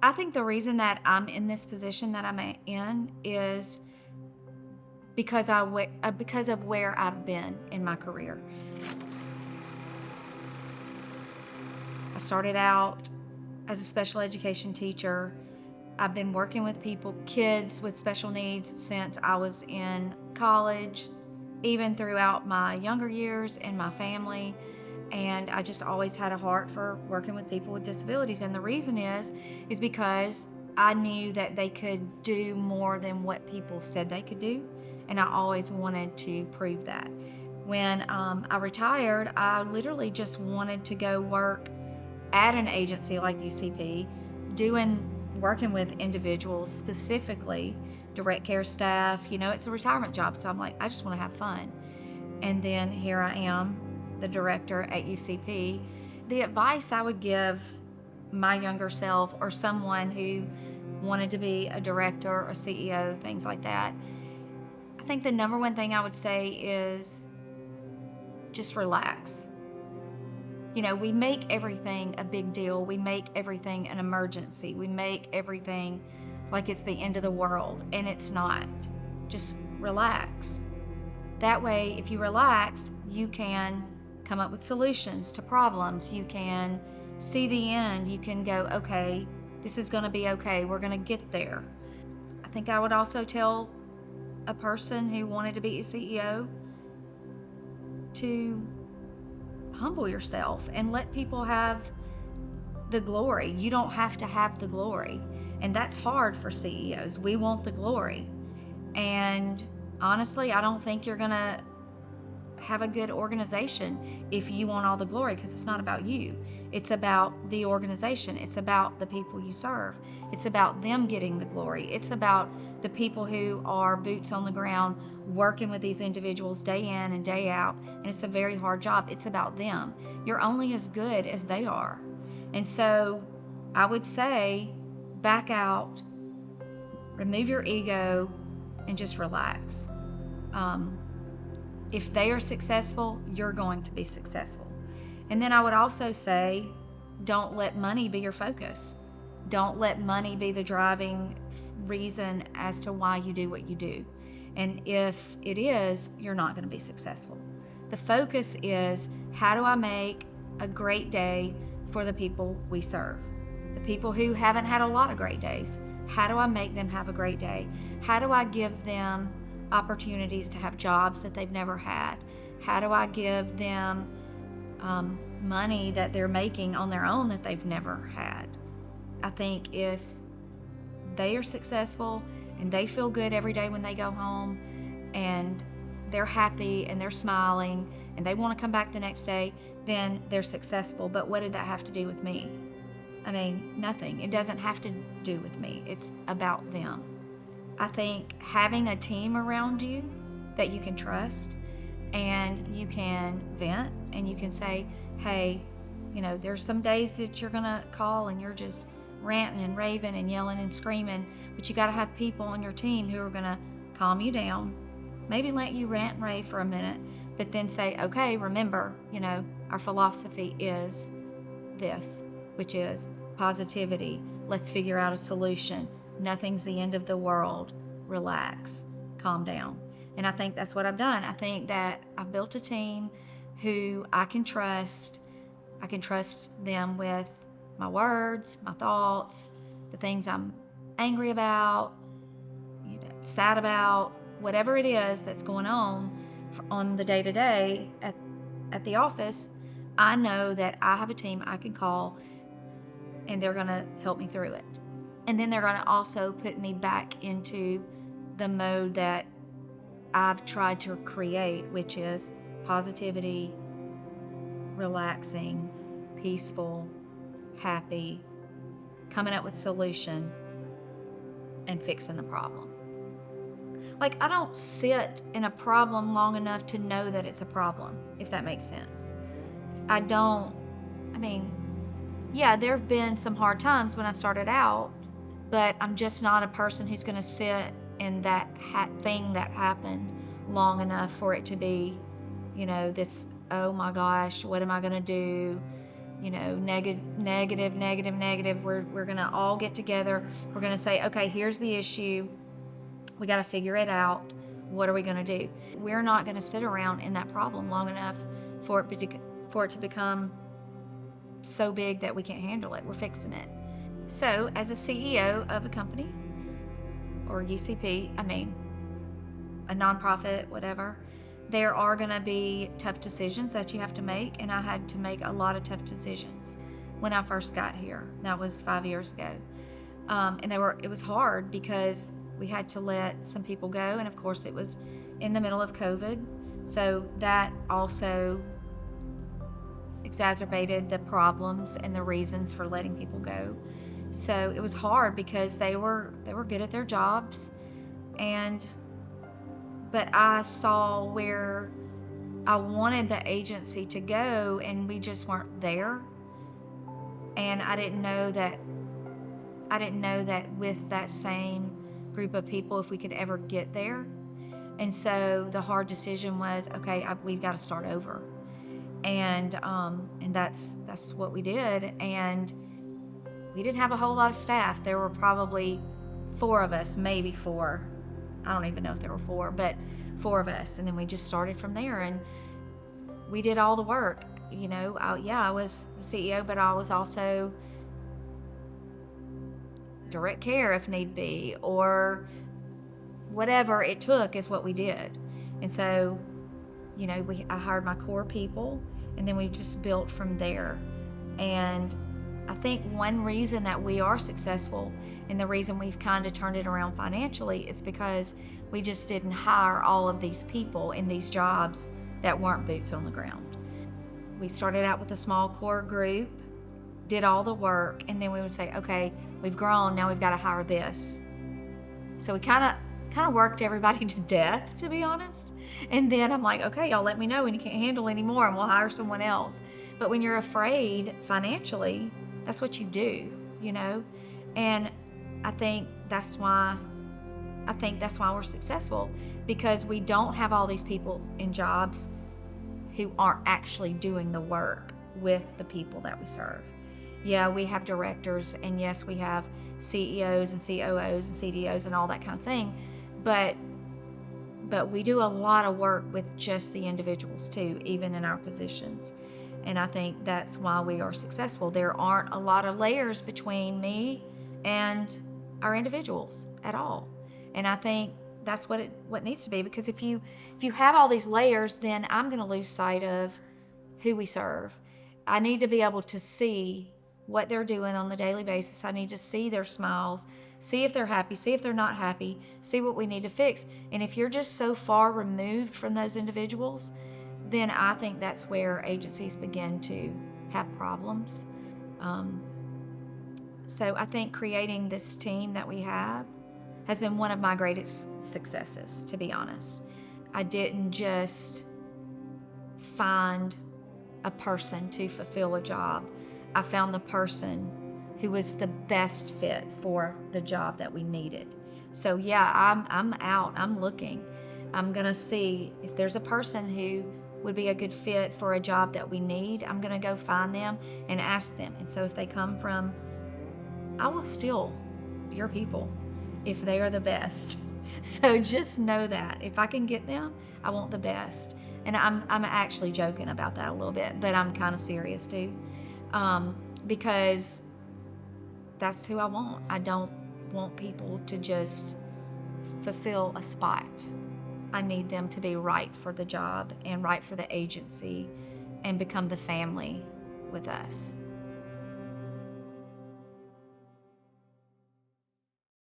I think the reason that I'm in this position that I'm in is because of where I've been in my career. I started out as a special education teacher. I've been working with kids with special needs since I was in college, even throughout my younger years in my family. And I just always had a heart for working with people with disabilities. And the reason is because I knew that they could do more than what people said they could do. And I always wanted to prove that. When I retired, I literally just wanted to go work at an agency like UCP, working with individuals, specifically direct care staff. It's a retirement job, so I'm like, I just want to have fun. And then here I am, the director at UCP. The advice I would give my younger self, or someone who wanted to be a director or CEO, things like that, I think the number one thing I would say is just relax. We make everything a big deal. We make everything an emergency. We make everything like it's the end of the world, and it's not. Just relax. That way, if you relax, you can come up with solutions to problems. You can see the end. You can go, okay, this is going to be okay. We're going to get there. I think I would also tell a person who wanted to be a CEO to humble yourself and let people have the glory. You don't have to have the glory. And that's hard for CEOs. We want the glory. And honestly, I don't think you're going to have a good organization if you want all the glory, because it's not about you. It's about the organization. It's about the people you serve. It's about them getting the glory. It's about the people who are boots on the ground working with these individuals day in and day out. And it's a very hard job. It's about them. You're only as good as they are. And so I would say back out, remove your ego, and just relax. If they are successful, you're going to be successful. And then I would also say, don't let money be your focus. Don't let money be the driving reason as to why you do what you do. And if it is, you're not going to be successful. The focus is, how do I make a great day for the people we serve? The people who haven't had a lot of great days. How do I make them have a great day? How do I give them opportunities to have jobs that they've never had? How do I give them money that they're making on their own that they've never had? I think if they are successful and they feel good every day when they go home, and they're happy and they're smiling and they want to come back the next day, then they're successful. But what did that have to do with me? I mean, nothing. It doesn't have to do with me. It's about them. I think having a team around you that you can trust, and you can vent and you can say, hey, there's some days that you're going to call and you're just ranting and raving and yelling and screaming, but you got to have people on your team who are going to calm you down, maybe let you rant and rave for a minute, but then say, okay, remember, our philosophy is this, which is positivity. Let's figure out a solution. Nothing's the end of the world. Relax, calm down. And I think that's what I've done. I think that I've built a team who I can trust. I can trust them with my words, my thoughts, the things I'm angry about, sad about, whatever it is that's going on the day-to-day at the office. I know that I have a team I can call, and they're going to help me through it. And then they're going to also put me back into the mode that I've tried to create, which is positivity, relaxing, peaceful, happy, coming up with solution, and fixing the problem. Like, I don't sit in a problem long enough to know that it's a problem, if that makes sense. Yeah, there have been some hard times when I started out, but I'm just not a person who's going to sit in that thing that happened long enough for it to be, this, oh my gosh, what am I going to do? negative. We're going to all get together. We're going to say, okay, here's the issue. We got to figure it out. What are we going to do? We're not going to sit around in that problem long enough for it to become so big that we can't handle it. We're fixing it. So, as a CEO of a company, or UCP, a nonprofit, whatever, there are going to be tough decisions that you have to make, and I had to make a lot of tough decisions when I first got here. That was 5 years ago, and it was hard because we had to let some people go, and of course it was in the middle of COVID, so that also exacerbated the problems and the reasons for letting people go. So it was hard because they were good at their jobs, but I saw where I wanted the agency to go, and we just weren't there. And I didn't know that with that same group of people, if we could ever get there. And so the hard decision was, okay, we've got to start over. And that's what we did. And we didn't have a whole lot of staff. There were probably 4 of us, maybe 4. I don't even know if there were 4, but 4 of us. And then we just started from there, and we did all the work. I was the CEO, but I was also direct care if need be, or whatever it took is what we did. And so, I hired my core people, and then we just built from there. And I think one reason that we are successful, and the reason we've kind of turned it around financially, is because we just didn't hire all of these people in these jobs that weren't boots on the ground. We started out with a small core group, did all the work, and then we would say, okay, we've grown, now we've got to hire this. So we kind of worked everybody to death, to be honest. And then I'm like, okay, y'all let me know when you can't handle anymore, and we'll hire someone else. But when you're afraid financially, that's what you do, And I think that's why we're successful, because we don't have all these people in jobs who aren't actually doing the work with the people that we serve. Yeah, we have directors, and yes, we have CEOs and COOs and CDOs and all that kind of thing, but we do a lot of work with just the individuals too, even in our positions. And I think that's why we are successful. There aren't a lot of layers between me and our individuals at all. And I think that's what needs to be, because if you have all these layers, then I'm going to lose sight of who we serve. I need to be able to see what they're doing on the daily basis. I need to see their smiles, see if they're happy, see if they're not happy, see what we need to fix. And if you're just so far removed from those individuals, then I think that's where agencies begin to have problems. So I think creating this team that we have has been one of my greatest successes, to be honest. I didn't just find a person to fulfill a job. I found the person who was the best fit for the job that we needed. So yeah, I'm out, I'm looking. I'm gonna see if there's a person who would be a good fit for a job that we need. I'm gonna go find them and ask them. And so if they come from, I will steal your people if they are the best. So just know that if I can get them, I want the best. And I'm actually joking about that a little bit, but I'm kind of serious too, because that's who I want. I don't want people to just fulfill a spot. I need them to be right for the job and right for the agency and become the family with us.